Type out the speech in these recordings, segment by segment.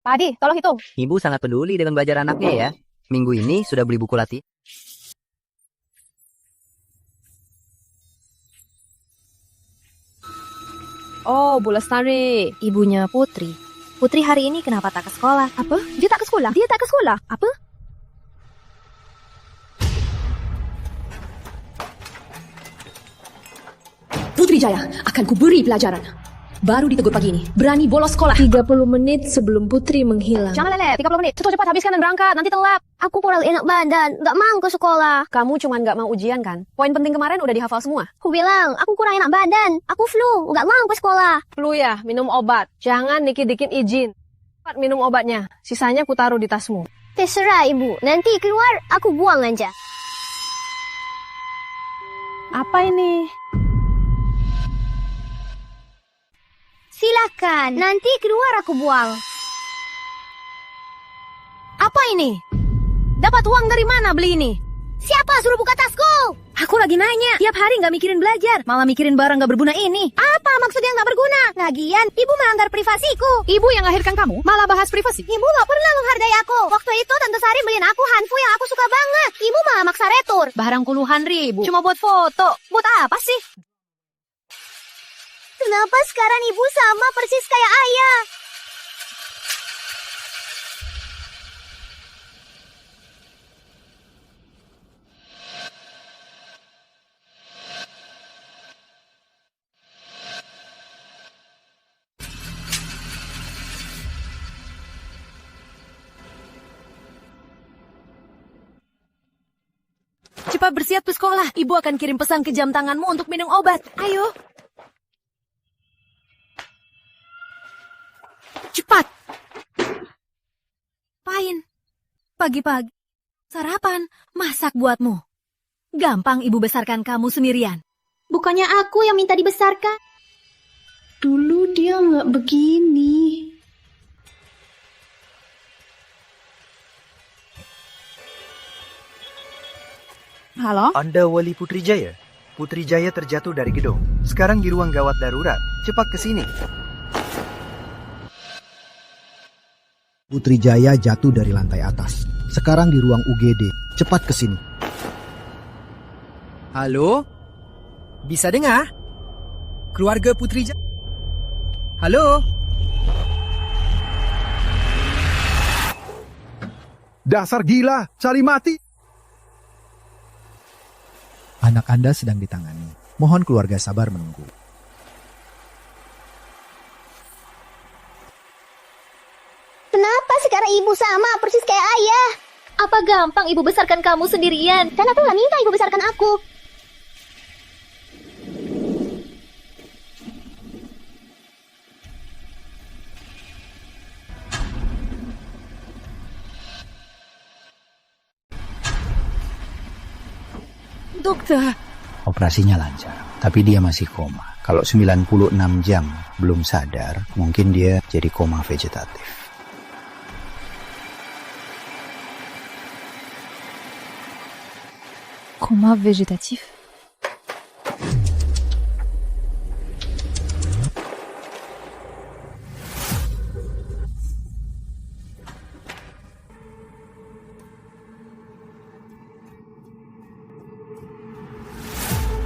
Pak Adi, tolong hitung. Ibu sangat peduli dengan belajar anaknya ya. Minggu ini sudah beli buku latih. Oh, Bu Lestari. Ibunya Putri. Putri hari ini kenapa tak ke sekolah? Apa? Dia tak ke sekolah? Dia tak ke sekolah? Apa? Putri Jaya akan kuberi pelajaran. Baru ditegur pagi ini, berani bolos sekolah. 30 menit sebelum Putri menghilang. Jangan lelet, 30 menit. Cepat habiskan dan berangkat, nanti telat. Aku kurang enak badan, gak mau ke sekolah. Kamu cuma gak mau ujian kan? Poin penting kemarin udah dihafal semua. Aku bilang, aku kurang enak badan. Aku flu, gak mau ke sekolah. Flu ya, minum obat. Jangan dikit-dikit izin. Cepat minum obatnya, sisanya ku taruh di tasmu. Terserah ibu, nanti keluar aku buang aja. Apa ini? Silakan, nanti keluar aku buang. Apa ini? Dapat uang dari mana beli ini? Siapa suruh buka tasku? Aku lagi nanya. Tiap hari nggak mikirin belajar, malah mikirin barang nggak berguna ini. Apa maksudnya nggak berguna? Lagian, ibu melanggar privasiku. Ibu yang lahirkan kamu, malah bahas privasi. Ibu gak pernah menghargai aku. Waktu itu Tante Sari beliin aku handphone yang aku suka banget. Ibu malah maksa retur. Barang puluhan ribu, cuma buat foto. Buat apa sih? Kenapa sekarang ibu sama persis kayak ayah? Cepat bersiap ke sekolah. Ibu akan kirim pesan ke jam tanganmu untuk minum obat. Ayo. Cepat. Pain. Pagi-pagi. Sarapan. Masak buatmu. Gampang ibu besarkan kamu sendirian. Bukannya aku yang minta dibesarkan. Dulu dia nggak begini. Halo? Anda wali Putri Jaya? Putri Jaya terjatuh dari gedung. Sekarang di ruang gawat darurat. Cepat ke sini. Putri Jaya jatuh dari lantai atas. Sekarang di ruang UGD. Cepat ke sini. Halo? Bisa dengar? Keluarga Putri Jaya? Halo? Dasar gila, cari mati. Anak Anda sedang ditangani. Mohon keluarga sabar menunggu. Kenapa sekarang ibu sama persis kayak ayah? Apa gampang ibu besarkan kamu sendirian? Dan aku gak minta ibu besarkan aku. Dokter. Operasinya lancar, tapi dia masih koma. Kalau 96 jam belum sadar, mungkin dia jadi koma vegetatif. Koma vegetatif?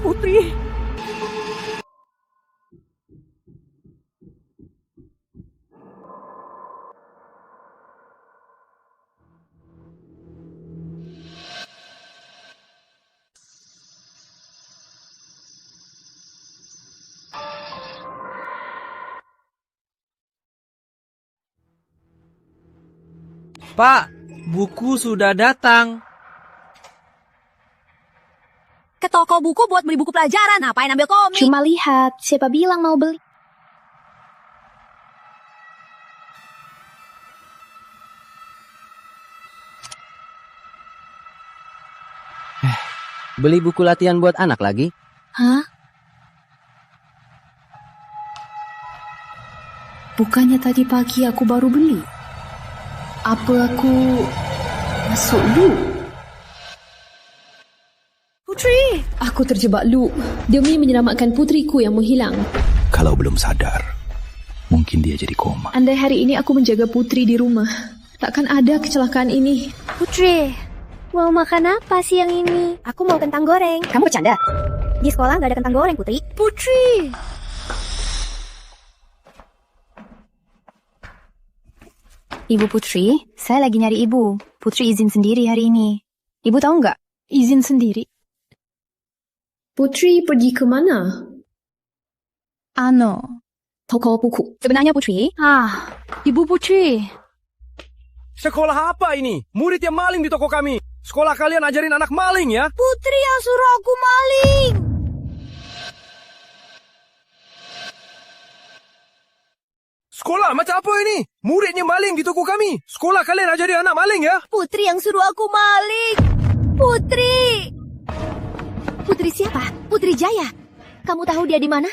Putri. Pak, buku sudah datang. Ke toko buku buat beli buku pelajaran. Ngapain ambil komik? Cuma lihat, siapa bilang mau beli? Beli buku latihan buat anak lagi? Hah? Bukannya tadi pagi aku baru beli? Apa aku masuk loop? Putri! Aku terjebak loop demi menyelamatkan putriku yang menghilang. Kalau belum sadar, mungkin dia jadi koma. Andai hari ini aku menjaga Putri di rumah, takkan ada kecelakaan ini. Putri, mau makan apa siang ini? Aku mau kentang goreng. Kamu bercanda? Di sekolah nggak ada kentang goreng, Putri. Putri! Ibu Putri, saya lagi nyari ibu. Putri izin sendiri hari ini. Ibu tahu nggak? Izin sendiri. Putri pergi ke mana? Toko buku. Sebenarnya Putri? Ibu Putri. Sekolah apa ini? Murid yang maling di toko kami. Sekolah kalian ajarin anak maling ya? Putri yang suruh aku maling. Sekolah macam apa ini? Muridnya maling di toko kami. Sekolah kalian ajarin anak maling ya? Putri yang suruh aku maling. Putri. Putri siapa? Putri Jaya. Kamu tahu dia di mana?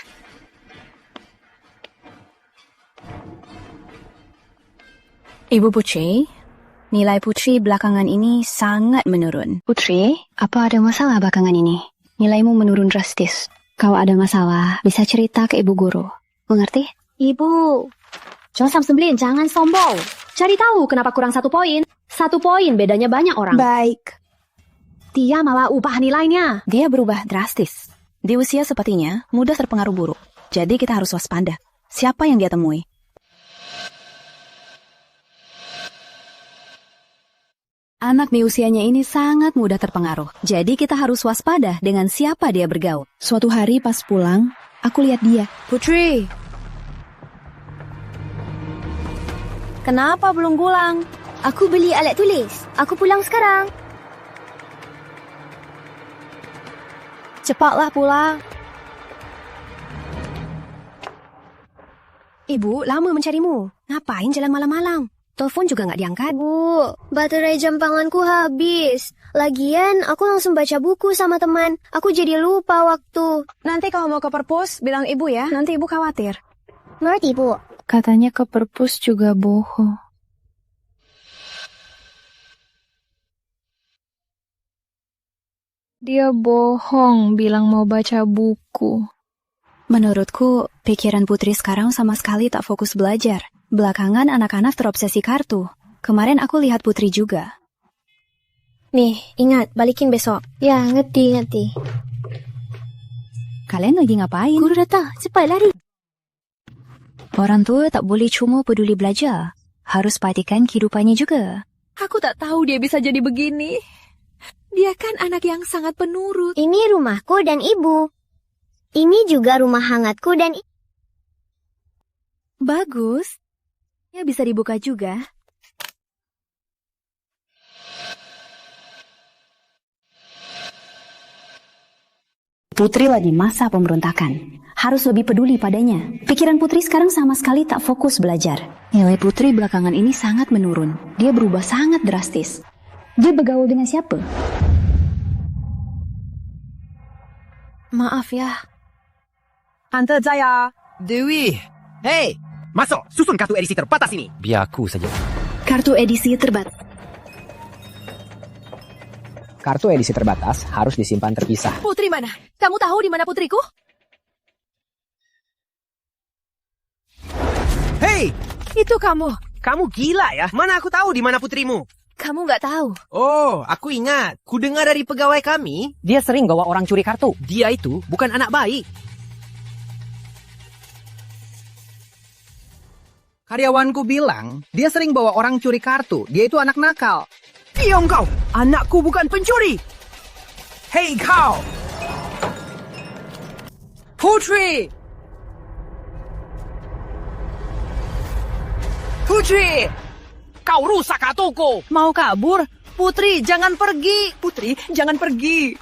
Ibu Putri, nilai Putri belakangan ini sangat menurun. Putri, apa ada masalah belakangan ini? Nilaimu menurun drastis. Kalau ada masalah, bisa cerita ke ibu guru. Mengerti? Ibu. Jangan semblin, jangan sombong. Cari tahu kenapa kurang 1 poin. 1 poin bedanya banyak orang. Baik. Dia malah ubah nilainya. Dia berubah drastis. Di usia sepertinya, mudah terpengaruh buruk. Jadi kita harus waspada. Siapa yang dia temui? Anak di usianya ini sangat mudah terpengaruh. Jadi kita harus waspada dengan siapa dia bergaul. Suatu hari pas pulang, aku lihat dia. Putri. Kenapa belum pulang? Aku beli alat tulis. Aku pulang sekarang. Cepatlah pulang. Ibu, lama mencarimu. Ngapain jalan malam-malam? Telepon juga nggak diangkat. Bu, baterai jam tanganku habis. Lagian, aku langsung baca buku sama teman. Aku jadi lupa waktu. Nanti kalau mau ke perpus, bilang ibu ya. Nanti ibu khawatir. Ngerti, Bu? Katanya ke perpus juga bohong. Dia bohong bilang mau baca buku. Menurutku, pikiran Putri sekarang sama sekali tak fokus belajar. Belakangan anak-anak terobsesi kartu. Kemarin aku lihat Putri juga. Nih, ingat, balikin besok. Ya, ngerti. Kalian lagi ngapain? Guru datang, cepat lari. Orang tua tak boleh cuma peduli belajar. Harus perhatikan kehidupannya juga. Aku tak tahu dia bisa jadi begini. Dia kan anak yang sangat penurut. Ini rumahku dan ibu. Ini juga rumah hangatku dan Bagus. Ya bisa dibuka juga. Putri lagi masa pemberontakan. Harus lebih peduli padanya. Pikiran Putri sekarang sama sekali tak fokus belajar. Nilai Putri belakangan ini sangat menurun. Dia berubah sangat drastis. Dia bergaul dengan siapa? Maaf ya. Tante Jaya. Dewi. Hei, masuk. Susun kartu edisi terbatas ini. Biar aku saja. Kartu edisi terbatas. Kartu edisi terbatas harus disimpan terpisah. Putri mana? Kamu tahu di mana putriku? Hei, itu kamu. Kamu gila ya? Mana aku tahu di mana putrimu? Kamu nggak tahu. Oh, aku ingat. Ku dengar dari pegawai kami. Dia sering bawa orang curi kartu. Dia itu bukan anak baik. Karyawanku bilang, dia sering bawa orang curi kartu. Dia itu anak nakal. Diam kau! Anakku bukan pencuri! Hei kau! Putri! Putri! Kau rusak kartuku! Mau kabur? Putri, jangan pergi! Putri, jangan pergi!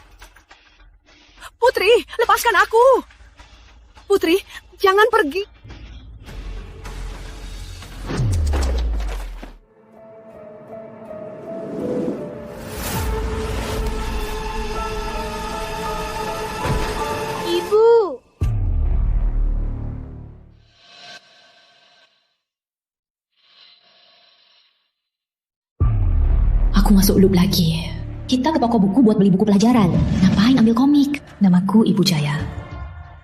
Putri, lepaskan aku! Putri, jangan pergi! Aku masuk loop lagi. Kita ke toko buku buat beli buku pelajaran. Ngapain ambil komik? Namaku Ibu Jaya.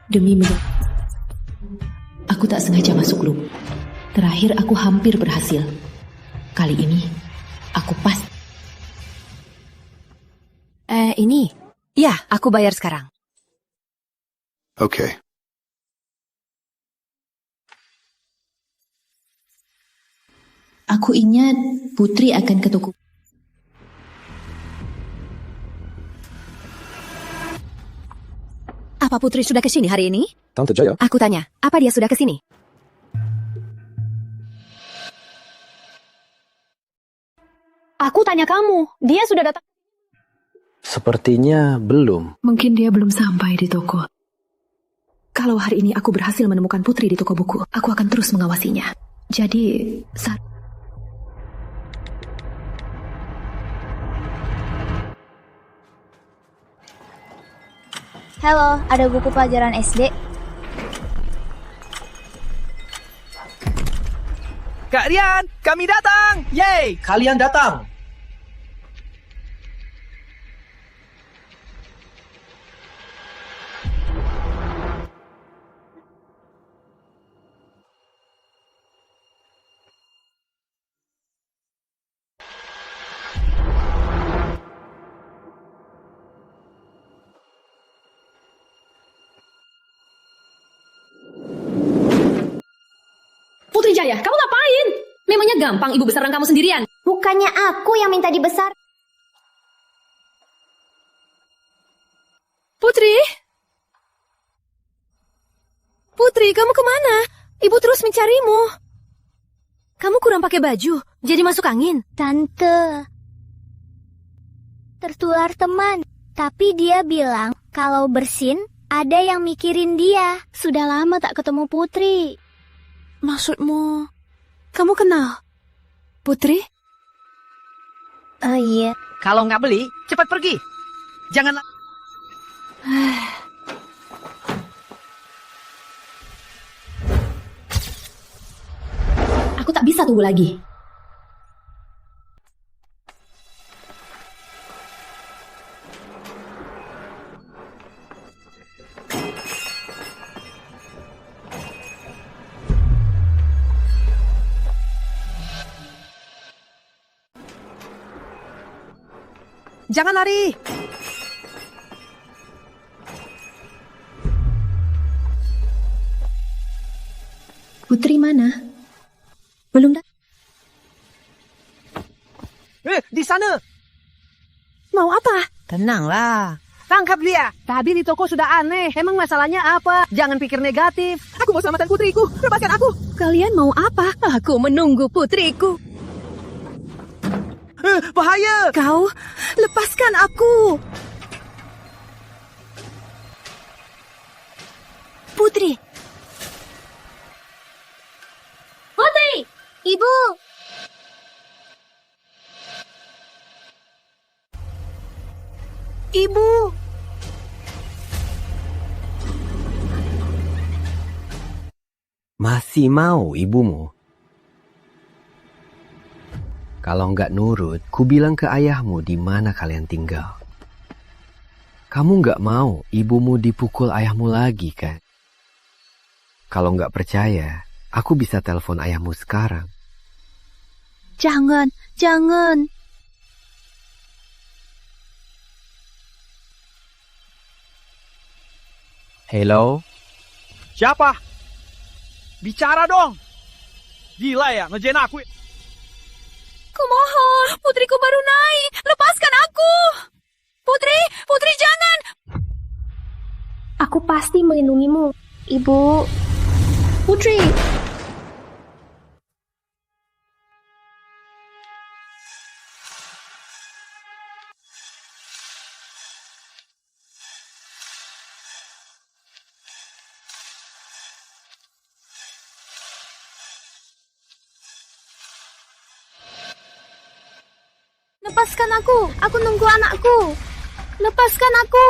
Demi aku tak sengaja masuk loop. Terakhir aku hampir berhasil. Kali ini, aku pasti. Ini. Ya, aku bayar sekarang. Oke. Aku ingat Putri akan ke toko. Apa Putri sudah ke sini hari ini? Tante Jaya. Aku tanya, apa dia sudah ke sini? Aku tanya kamu, dia sudah datang? Sepertinya belum. Mungkin dia belum sampai di toko. Kalau hari ini aku berhasil menemukan Putri di toko buku, aku akan terus mengawasinya. Jadi, Halo, ada buku pelajaran SD? Kak Rian, kami datang! Yeay, kalian datang! Putri Jaya, kamu ngapain? Memangnya gampang ibu besarkan kamu sendirian? Bukannya aku yang minta dibesar. Putri? Putri, kamu kemana? Ibu terus mencarimu. Kamu kurang pakai baju, jadi masuk angin. Tante, tertular teman. Tapi dia bilang kalau bersin ada yang mikirin dia. Sudah lama tak ketemu Putri. Maksudmu, kamu kenal Putri? Oh iya. Kalau nggak beli, cepat pergi. Jangan... Aku tak bisa tunggu lagi. Jangan lari! Putri mana? Belum datang. Di sana! Mau apa? Tenanglah. Tangkap dia. Tadi di toko sudah aneh. Emang masalahnya apa? Jangan pikir negatif. Aku mau selamatkan putriku. Lepaskan aku. Kalian mau apa? Aku menunggu putriku. Bahaya! Kau, lepaskan aku. Putri. Putri! Ibu! Ibu. Masih mau ibumu? Kalau nggak nurut, ku bilang ke ayahmu di mana kalian tinggal. Kamu nggak mau ibumu dipukul ayahmu lagi, kan? Kalau nggak percaya, aku bisa telepon ayahmu sekarang. Jangan, jangan. Hello? Siapa? Bicara dong. Gila ya, ngejain aku. Kumohon, putriku baru naik. Lepaskan aku. Putri, Putri jangan. Aku pasti melindungimu, Ibu. Putri. Lepaskan aku nunggu anakku. Lepaskan aku.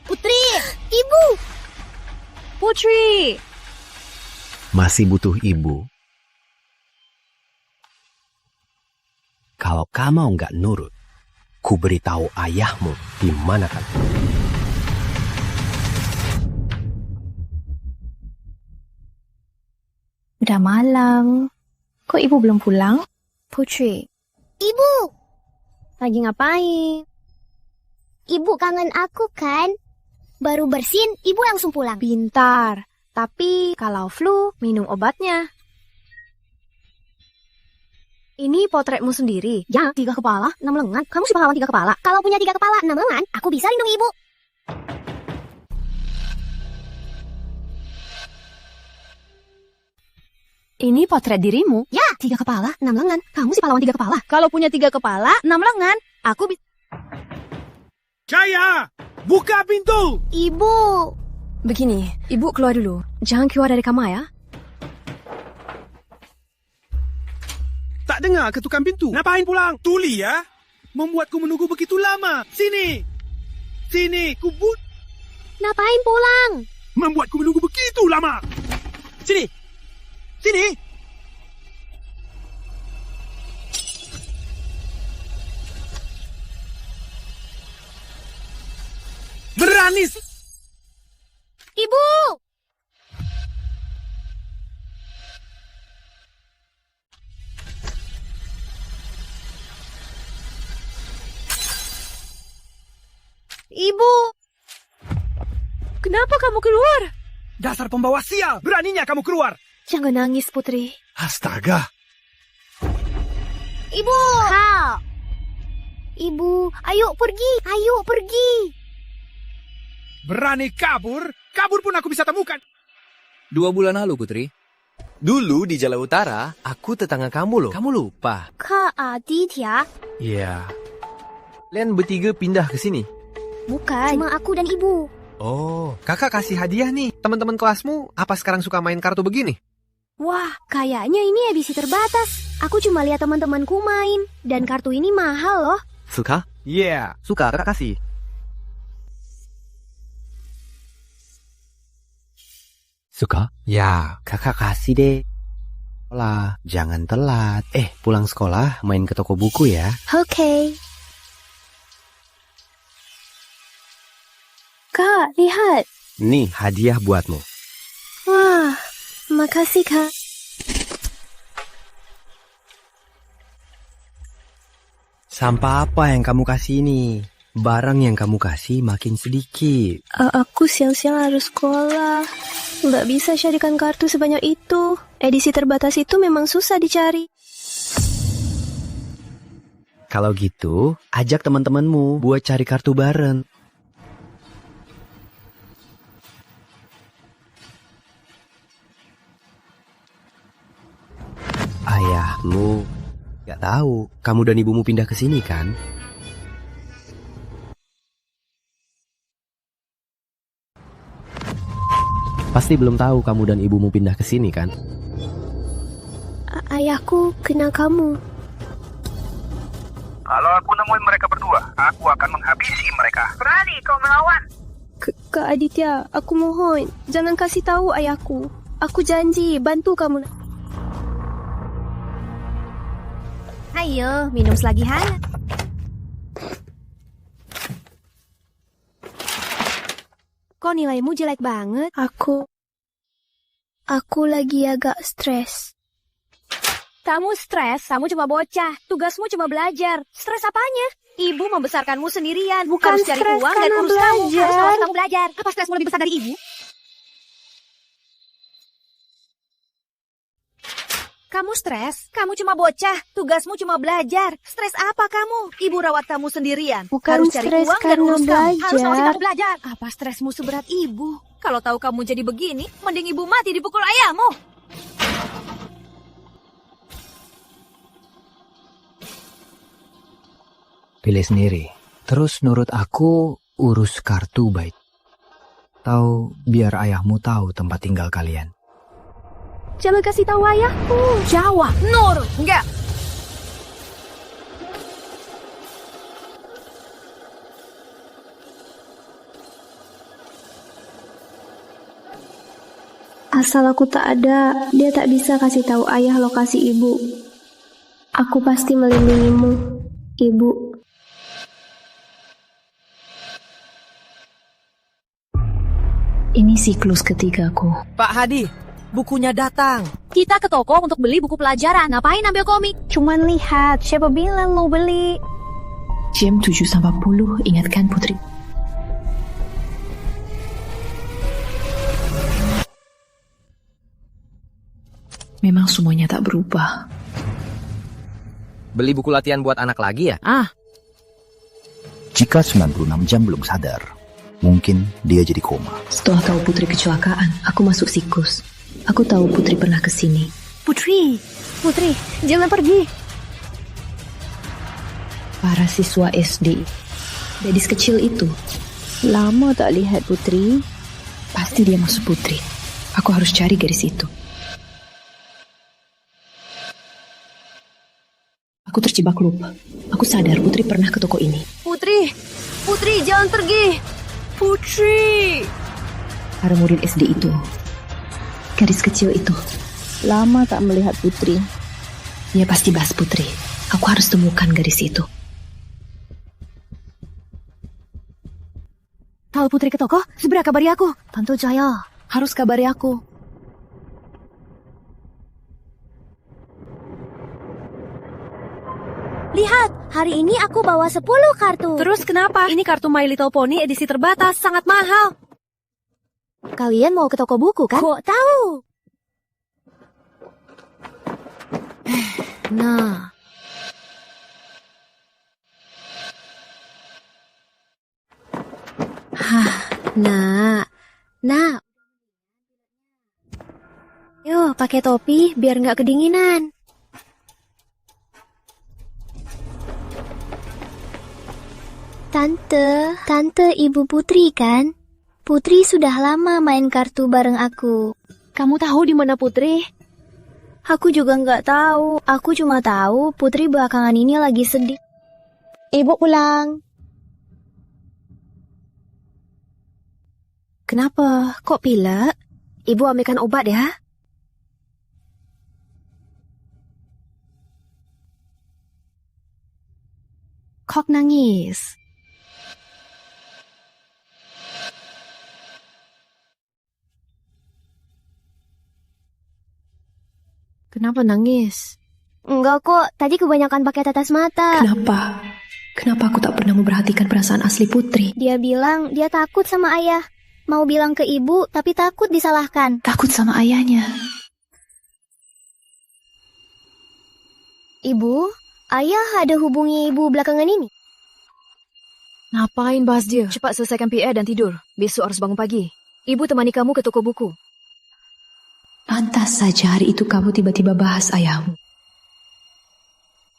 Putri, Ibu. Putri. Masih butuh ibu? Kalau kamu nggak nurut, ku beritahu ayahmu di mana kan. Udah malam. Kok ibu belum pulang? Putri. Ibu! Lagi ngapain? Ibu kangen aku kan? Baru bersin, ibu langsung pulang. Pintar. Tapi kalau flu, minum obatnya. Ini potretmu sendiri? Ya, 3 kepala, 6 lengan. Kamu si pahlawan 3 kepala. Kalau punya 3 kepala, 6 lengan, aku bisa lindungi ibu. Ini potret dirimu? Ya. 3 kepala, 6 lengan. Kamu si pahlawan 3 kepala. Kalau punya 3 kepala, 6 lengan, aku bisa... Jaya! Buka pintu! Ibu! Begini, ibu keluar dulu. Jangan keluar dari kamar ya. Tak dengar ketukan pintu. Ngapain pulang? Tuli ya? Membuatku menunggu begitu lama. Sini! Sini, kubut. Ngapain pulang? Membuatku menunggu begitu lama. Sini! Sini! Berani! Ibu! Ibu! Kenapa kamu keluar? Dasar pembawa sial! Beraninya kamu keluar! Jangan nangis, Putri. Astaga! Ibu! Ha! Ibu, ayo pergi! Ayo pergi! Berani kabur? Kabur pun aku bisa temukan. 2 bulan lalu, Putri. Dulu di Jalan Utara, aku tetangga kamu loh. Kamu lupa? Kak Aditya? Iya. Kalian bertiga pindah ke sini? Bukan. Cuma aku dan ibu. Oh, kakak kasih hadiah nih. Teman-teman kelasmu apa sekarang suka main kartu begini? Wah, kayaknya ini edisi terbatas. Aku cuma lihat teman-temanku main. Dan kartu ini mahal loh. Suka? Yeah. Suka, kakak kasih. Suka? Ya. Kakak kasih deh. Sekolah, jangan telat. Pulang sekolah main ke toko buku ya. Oke. Kak, lihat. Nih, hadiah buatmu. Wah, makasih Kak. Sampah apa yang kamu kasih ini? Barang yang kamu kasih makin sedikit. Aku siang-siang harus sekolah. Nggak bisa carikan kartu sebanyak itu. Edisi terbatas itu memang susah dicari. Kalau gitu, ajak teman-temanmu buat cari kartu bareng. Ayahmu gak tahu kamu dan ibumu pindah ke sini kan? Pasti belum tahu kamu dan ibumu pindah ke sini kan? Ayahku kenal kamu. Kalau aku nemuin mereka berdua, aku akan menghabisi mereka. Berani kau melawan? Kak Aditya, aku mohon, jangan kasih tahu ayahku. Aku janji bantu kamu. Ayo, minum selagi hangat. Kok nilaimu jelek banget? Aku lagi agak stres. Kamu stres, kamu cuma bocah. Tugasmu cuma belajar. Stres apanya? Ibu membesarkanmu sendirian. Bukan harus cari stres uang dan karena urus kamu. belajar. Harus ngawasi kamu belajar. Apa stresmu lebih besar dari ibu? Kamu stres? Kamu cuma bocah. Tugasmu cuma belajar. Stres apa kamu? Ibu rawat kamu sendirian. Bukan harus cari stres uang dan karena urus kamu. Harus belajar. ngawasi kamu belajar. Apa stresmu seberat ibu? Kalau tahu kamu jadi begini, mending ibu mati dipukul ayahmu. Pilih sendiri. Terus menurut aku urus kartu baik. Atau biar ayahmu tahu tempat tinggal kalian. Jangan kasih tahu ayahku. Jawab, nurut, enggak. Asal aku tak ada, dia tak bisa kasih tahu ayah lokasi ibu. Aku pasti melindungimu, ibu. Ini siklus ketigaku. Pak Hadi, bukunya datang. Kita ke toko untuk beli buku pelajaran. Ngapain ambil komik? Cuman lihat, siapa bilang lo beli? Jam 7.40, ingatkan Putri. Memang semuanya tak berubah. Beli buku latihan buat anak lagi ya? Jika 96 jam belum sadar, mungkin dia jadi koma. Setelah tahu Putri kecelakaan, aku masuk siklus. Aku tahu Putri pernah ke sini. Putri, jangan pergi. Para siswa SD, gadis kecil itu. Lama tak lihat Putri. Pasti dia masuk Putri. Aku harus cari gadis itu. Aku terjebak lupa. Aku sadar Putri pernah ke toko ini. Putri, jangan pergi. Putri. Para murid SD itu. Gadis kecil itu. Lama tak melihat Putri. Dia pasti bahas Putri. Aku harus temukan gadis itu. Kalau Putri ke toko, segera kabari aku. Tante Jaya, harus kabari aku. Lihat, hari ini aku bawa 10 kartu. Terus kenapa? Ini kartu My Little Pony edisi terbatas, sangat mahal. Kalian mau ke toko buku kan? Kok tahu? Nah. Nah. Yo, pakai topi biar nggak kedinginan. Tante Ibu Putri kan? Putri sudah lama main kartu bareng aku. Kamu tahu di mana Putri? Aku juga nggak tahu. Aku cuma tahu Putri belakangan ini lagi sedih. Ibu pulang. Kenapa? Kok pilek? Ibu ambilkan obat ya. Kok nangis? Kenapa nangis? Enggak kok, tadi kebanyakan pakai tetes mata. Kenapa? Kenapa aku tak pernah memperhatikan perasaan asli Putri? Dia bilang dia takut sama ayah. Mau bilang ke ibu, tapi takut disalahkan. Takut sama ayahnya. Ibu, ayah ada hubungi ibu belakangan ini? Ngapain bahas dia? Cepat selesaikan PR dan tidur. Besok harus bangun pagi. Ibu temani kamu ke toko buku. Pantas saja hari itu kamu tiba-tiba bahas ayahmu.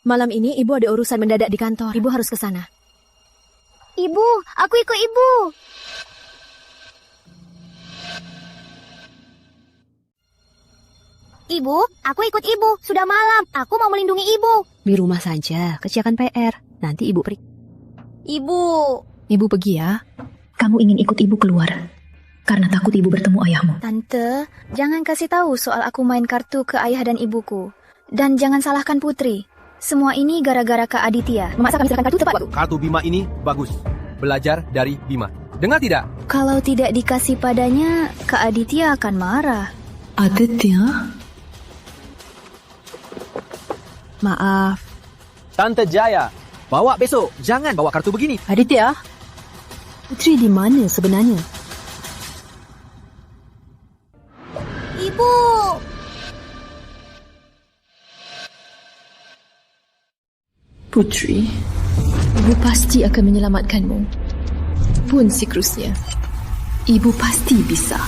Malam ini ibu ada urusan mendadak di kantor. Ibu harus ke sana. Ibu, aku ikut ibu. Ibu, aku ikut ibu. Sudah malam. Aku mau melindungi ibu. Di rumah saja, kerjakan PR. Nanti ibu pergi. Ibu pergi ya. Kamu ingin ikut ibu keluar karena takut ibu bertemu ayahmu. Tante, jangan kasih tahu soal aku main kartu ke ayah dan ibuku. Dan jangan salahkan Putri. Semua ini gara-gara Kak Aditya. Memaksa kami serahkan kartu tepat waktu. Kartu Bima ini bagus. Belajar dari Bima. Dengar tidak? Kalau tidak dikasih padanya, Kak Aditya akan marah. Aditya? Maaf. Tante Jaya, bawa besok. Jangan bawa kartu begini. Aditya, Putri di mana sebenarnya? Ibu! Putri, ibu pasti akan menyelamatkanmu. Pun siklusnya, ibu pasti bisa.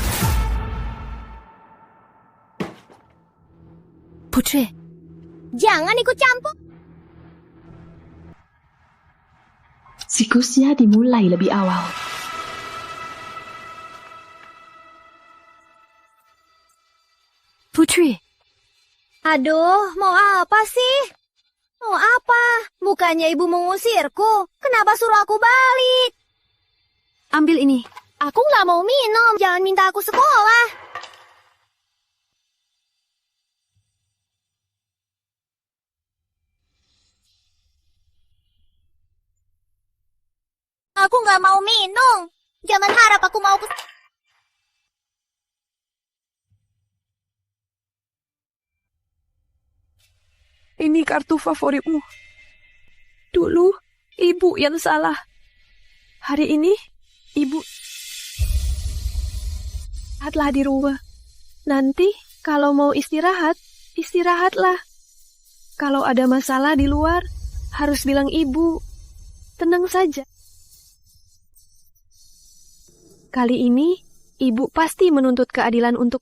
Putri, jangan ikut campur. Siklusnya dimulai lebih awal. Putri. Aduh, mau apa sih? Mau apa? Bukannya ibu mengusirku. Kenapa suruh aku balik? Ambil ini. Aku nggak mau minum. Jangan minta aku sekolah. Aku nggak mau minum. Jangan harap aku mau ke... Ini kartu favoritmu. Dulu, ibu yang salah. Hari ini, ibu istirahatlah di rumah. Nanti, kalau mau istirahat, istirahatlah. Kalau ada masalah di luar, harus bilang ibu. Tenang saja. Kali ini, ibu pasti menuntut keadilan untuk...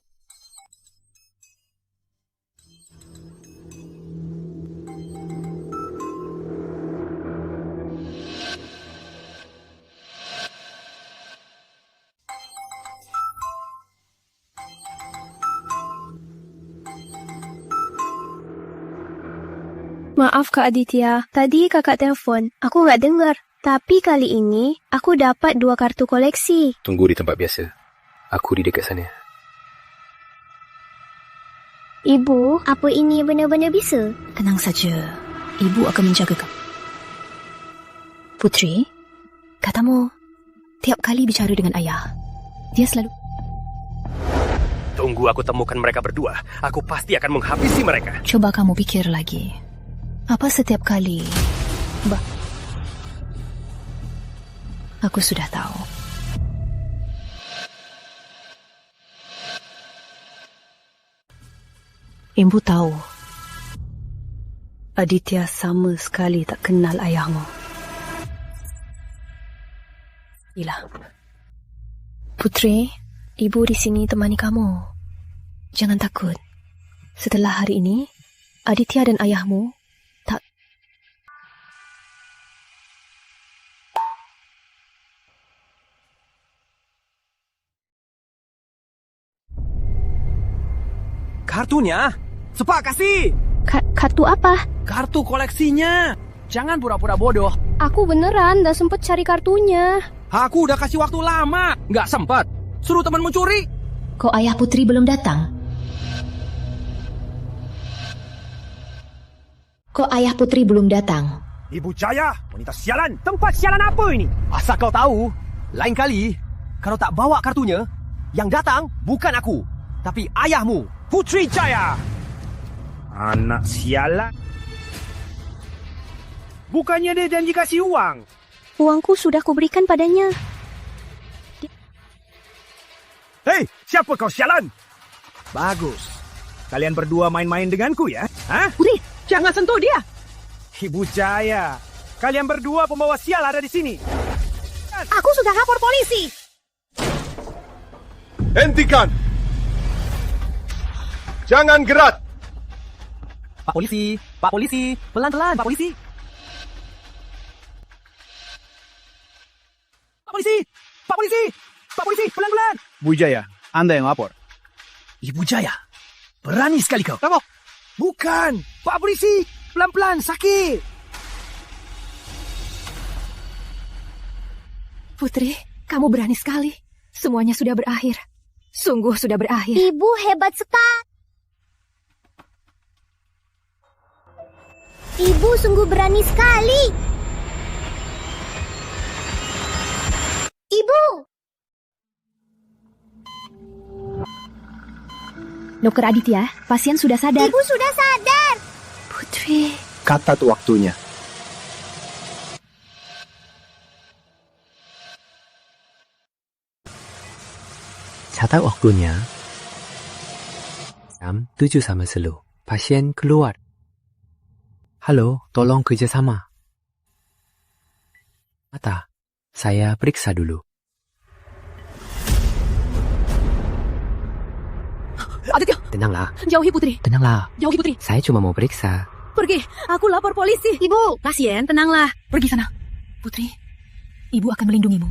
Maaf Kak Aditya, tadi kakak telepon, aku nggak dengar. Tapi kali ini, aku dapat 2 kartu koleksi. Tunggu di tempat biasa. Aku di dekat sana. Ibu, apa ini benar-benar bisa? Tenang saja. Ibu akan menjaga kamu. Putri, katamu, tiap kali bicara dengan ayah, dia selalu... Tunggu aku temukan mereka berdua. Aku pasti akan menghabisi mereka. Coba kamu pikir lagi. Apa setiap kali... Aku sudah tahu. Ibu tahu, Aditya sama sekali tak kenal ayahmu. Gila. Putri, ibu di sini temani kamu. Jangan takut. Setelah hari ini, Aditya dan ayahmu tak... Kartunya? Cepat kasih! Kartu apa? Kartu koleksinya! Jangan pura-pura bodoh. Aku beneran gak sempet cari kartunya. Aku udah kasih waktu lama. Nggak sempat. Suruh temanmu curi. Kok ayah Putri belum datang? Kok ayah Putri belum datang? Ibu Jaya, wanita sialan. Tempat sialan apa ini? Asal kau tahu, lain kali, kalau tak bawa kartunya, yang datang bukan aku, tapi ayahmu, Putri Jaya. Anak sialan. Bukannya dia janji kasih uang? Uangku sudah kuberikan padanya. Hei, siapa kau sialan? Bagus. Kalian berdua main-main denganku ya? Hah? Putri, jangan sentuh dia. Ibu Jaya, kalian berdua pembawa sial ada di sini. Aku sudah lapor polisi. Hentikan! Jangan gerak! Pak polisi, pelan-pelan, Pak polisi. Pak polisi, pelan-pelan. Bu Jaya, Anda yang lapor. Ibu Jaya, berani sekali kau. Kamu? Bukan, Pak polisi, pelan-pelan, sakit. Putri, kamu berani sekali. Semuanya sudah berakhir. Sungguh sudah berakhir. Ibu hebat sekali. Ibu sungguh berani sekali. Ibu! Dokter Aditya, pasien sudah sadar. Ibu sudah sadar. Putri. Catat waktunya. Catat waktunya. Jam 7:10. Pasien keluar. Halo, tolong kerjasama. Mata, saya periksa dulu. Aditya, Tenanglah, jauhi Putri. tenanglah. Jauhi Putri. Saya cuma mau periksa. Pergi, aku lapor polisi. Ibu, pasien, tenanglah. Pergi sana. Putri, ibu akan melindungimu.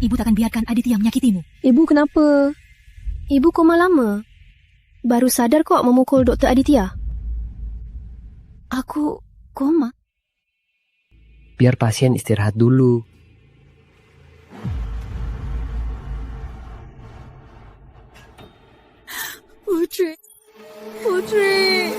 Ibu takkan biarkan Aditya menyakitimu. Ibu kenapa? Ibu koma lama. Baru sadar kok memukul Dokter Aditya. Aku koma. Biar pasien istirahat dulu. Putri.